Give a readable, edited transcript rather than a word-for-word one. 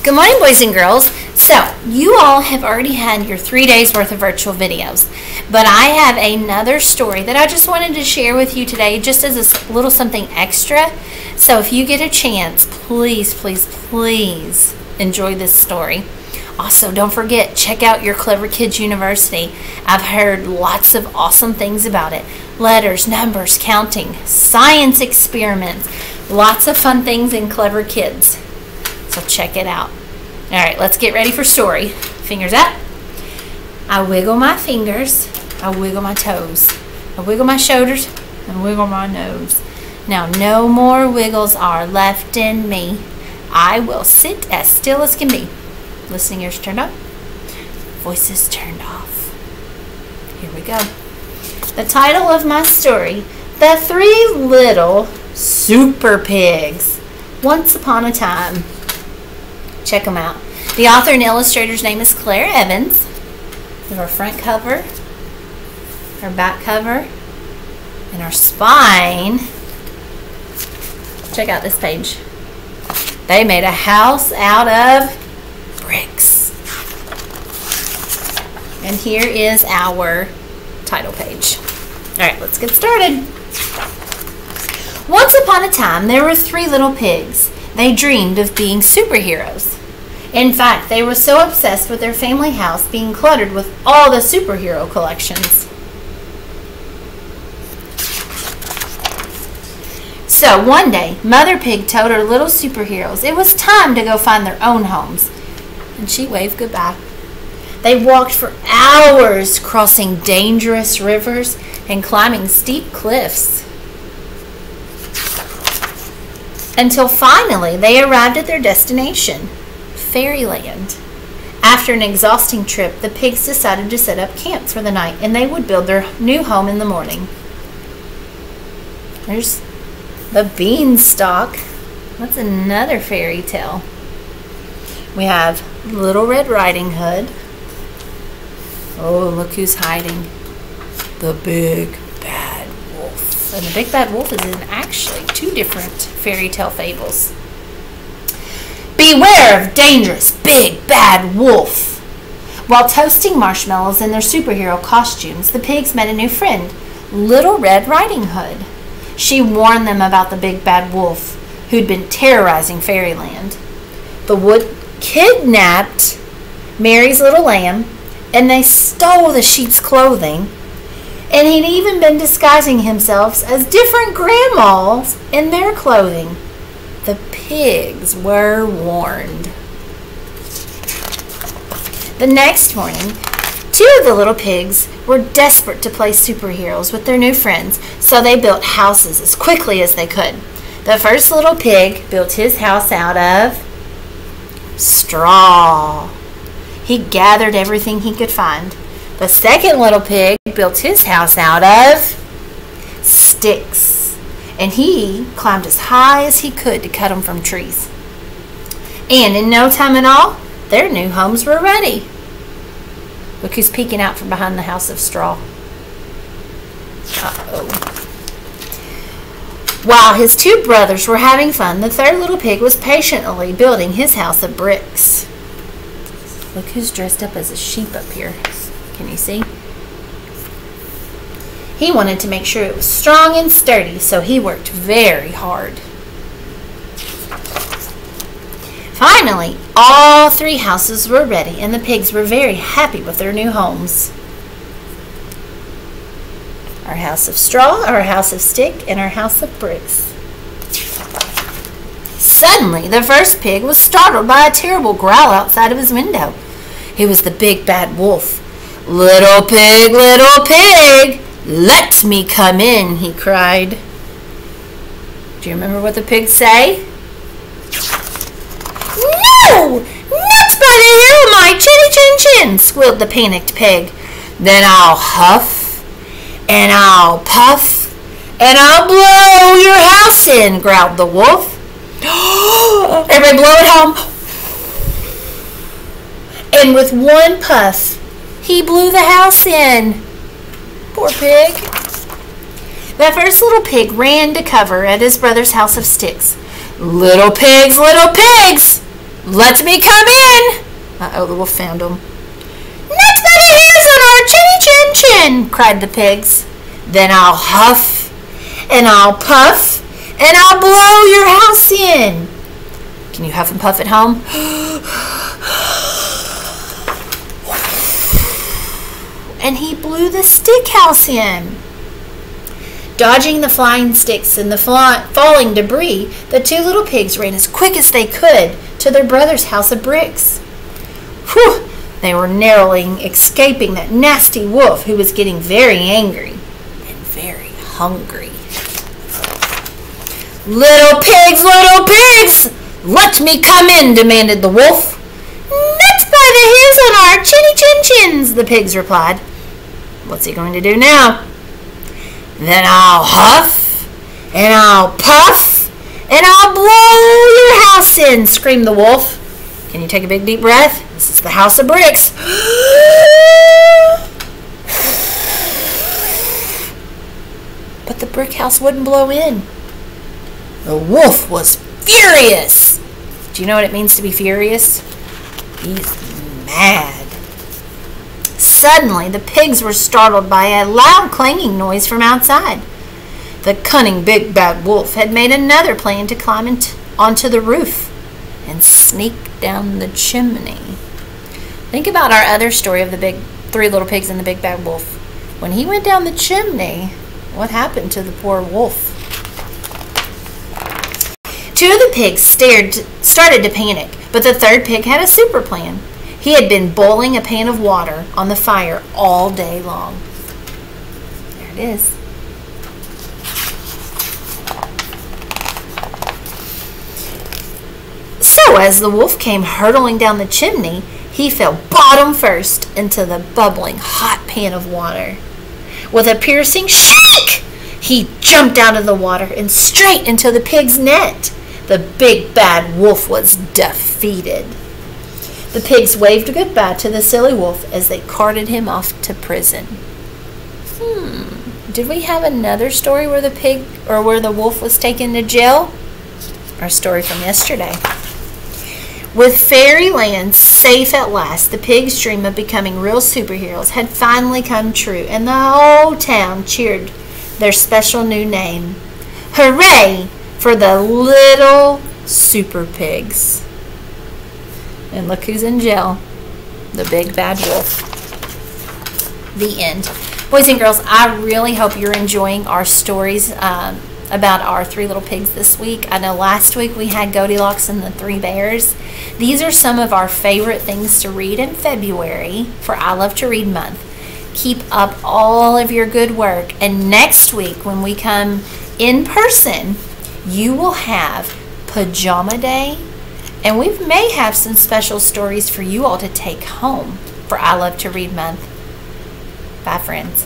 Good morning, boys and girls. So, you all have already had your 3 days worth of virtual videos, but I have another story that I just wanted to share with you today just as a little something extra. So if you get a chance, please, please, please enjoy this story. Also, don't forget, check out your Clever Kids University. I've heard lots of awesome things about it. Letters, numbers, counting, science experiments, lots of fun things in Clever Kids. So check it out. All right, let's get ready for story. Fingers up. I wiggle my fingers. I wiggle my toes. I wiggle my shoulders and wiggle my nose. Now no more wiggles are left in me. I will sit as still as can be. Listening ears turned up. Voices turned off. Here we go. The title of my story, The Three Little Super Pigs. Once upon a time. Check them out. The author and illustrator's name is Claire Evans. We have our front cover, our back cover, and our spine. Check out this page. They made a house out of bricks. And here is our title page. All right, let's get started. Once upon a time, there were three little pigs. They dreamed of being superheroes. In fact, they were so obsessed with their family house being cluttered with all the superhero collections. So one day, Mother Pig told her little superheroes it was time to go find their own homes. And she waved goodbye. They walked for hours, crossing dangerous rivers and climbing steep cliffs. Until finally they arrived at their destination, Fairyland. After an exhausting trip, the pigs decided to set up camp for the night and they would build their new home in the morning. There's the beanstalk. That's another fairy tale. We have Little Red Riding Hood. Oh, look who's hiding. The Big Bad Wolf. And the Big Bad Wolf is in actually two different fairy tale fables. Beware of dangerous Big Bad Wolf. While toasting marshmallows in their superhero costumes, the pigs met a new friend, Little Red Riding Hood. She warned them about the Big Bad Wolf, who'd been terrorizing Fairyland. The Wood kidnapped Mary's little lamb, and they stole the sheep's clothing, and he'd even been disguising himself as different grandmas in their clothing. The pigs were warned. The next morning, two of the little pigs were desperate to play superheroes with their new friends, so they built houses as quickly as they could. The first little pig built his house out of straw. He gathered everything he could find. The second little pig built his house out of sticks, and he climbed as high as he could to cut them from trees. And in no time at all, their new homes were ready. Look who's peeking out from behind the house of straw. Uh-oh. While his two brothers were having fun, the third little pig was patiently building his house of bricks. Look who's dressed up as a sheep up here. Can you see? He wanted to make sure it was strong and sturdy, so he worked very hard. Finally, all three houses were ready, and the pigs were very happy with their new homes. Our house of straw, our house of stick, and our house of bricks. Suddenly, the first pig was startled by a terrible growl outside of his window. It was the Big Bad Wolf. Little pig, let me come in, he cried. Do you remember what the pigs say? No! Not by the hair of my chinny chin chin, squealed the panicked pig. Then I'll huff, and I'll puff, and I'll blow your house in, growled the wolf. Everybody blow it home. And with one puff, he blew the house in. Poor pig. The first little pig ran to cover at his brother's house of sticks. Little pigs, Let me come in. Uh-oh, the wolf found him. Nuts by the hairs on our chinny chin chin, cried the pigs. Then I'll huff, and I'll puff, and I'll blow your house in. Can you huff and puff at home? And he blew the stick house in. Dodging the flying sticks and the falling debris, the two little pigs ran as quick as they could to their brother's house of bricks. Whew! They were narrowly escaping that nasty wolf who was getting very angry and very hungry. Little pigs, let me come in, demanded the wolf. Nuts by the hairs on our chinny chin chins, the pigs replied. What's he going to do now? Then I'll huff, and I'll puff, and I'll blow your house in, screamed the wolf. Can you take a big deep breath? This is the house of bricks. But the brick house wouldn't blow in. The wolf was furious. Do you know what it means to be furious? He's mad. Suddenly, the pigs were startled by a loud clanging noise from outside. The cunning big bad wolf had made another plan to climb onto the roof and sneak down the chimney. Think about our other story of the three little pigs and the big bad wolf. When he went down the chimney, what happened to the poor wolf? Two of the pigs started to panic, but the third pig had a super plan. He had been boiling a pan of water on the fire all day long. There it is. So as the wolf came hurtling down the chimney, he fell bottom first into the bubbling hot pan of water. With a piercing shriek, he jumped out of the water and straight into the pig's net. The big bad wolf was defeated. The pigs waved goodbye to the silly wolf as they carted him off to prison. Did we have another story where the wolf was taken to jail? Our story from yesterday. With fairyland safe at last, the pigs' dream of becoming real superheroes had finally come true, and the whole town cheered their special new name. Hooray for the little super pigs. And look who's in jail. The big bad wolf. The end. Boys and girls, I really hope you're enjoying our stories about our three little pigs this week. I know last week we had Goldilocks and the Three Bears. These are some of our favorite things to read in February for I Love to Read Month. Keep up all of your good work. And next week when we come in person, you will have Pajama Day. And we may have some special stories for you all to take home for I Love to Read Month. Bye, friends.